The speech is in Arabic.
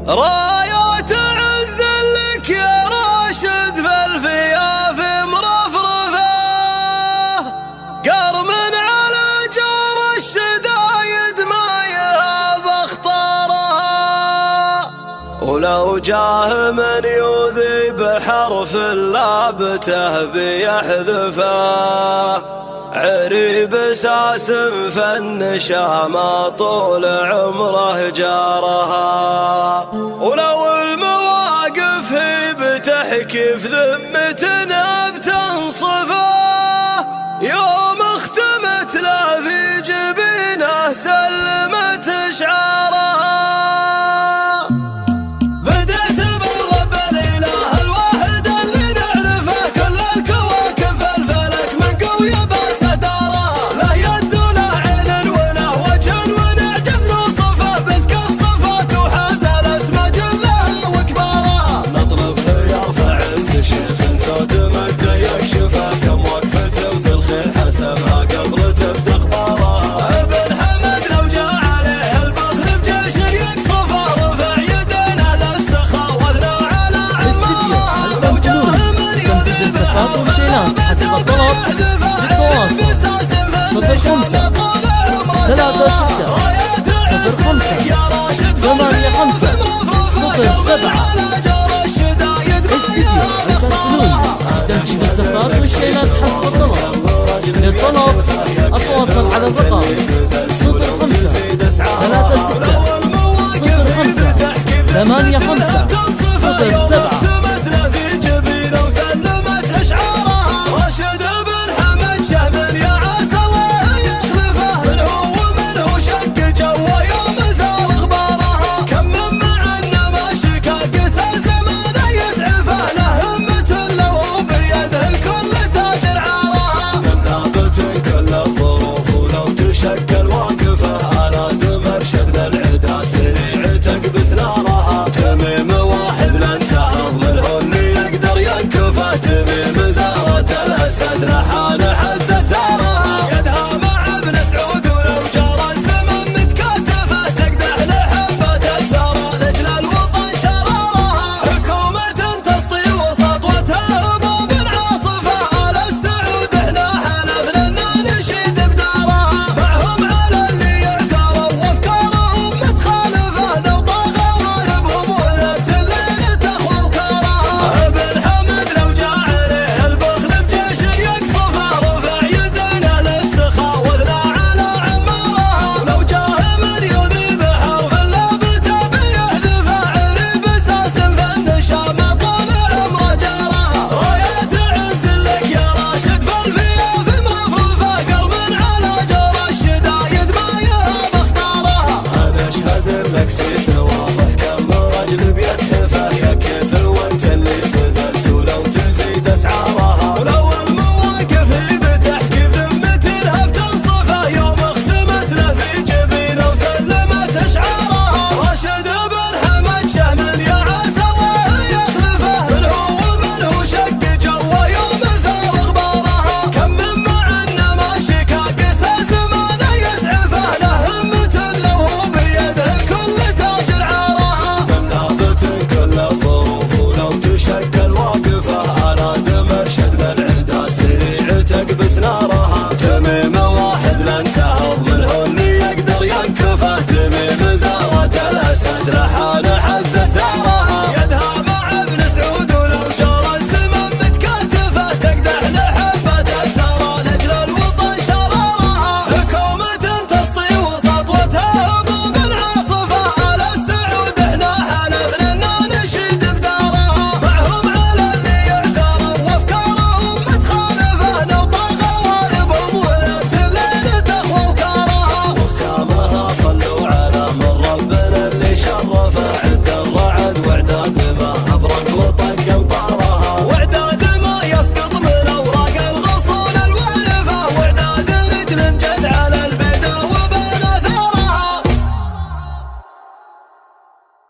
رايات عز لك يا راشد في الفياف مرفرفه، قرم على جار الشدايد ما يهاب اخطارها. ولو جاه من يوذي بحرف لابته بيحذفه، عريب ساسم فالنشامة طول عمره جارها. ولو المواقف هي بتحكي في ذمتنا بتنصفه، يوم اختمت له في جبينه سلمت اشعارها. بدأت بالرب الاله الواحد اللي نعرفه، كل الكواكب في الفلك من قوية حسب الطلب للتواصل 05 36 05 85 07. استديو الكركلون تنفيذ الزفات والشيلات حسب الطلب. للطلب التواصل على الرقم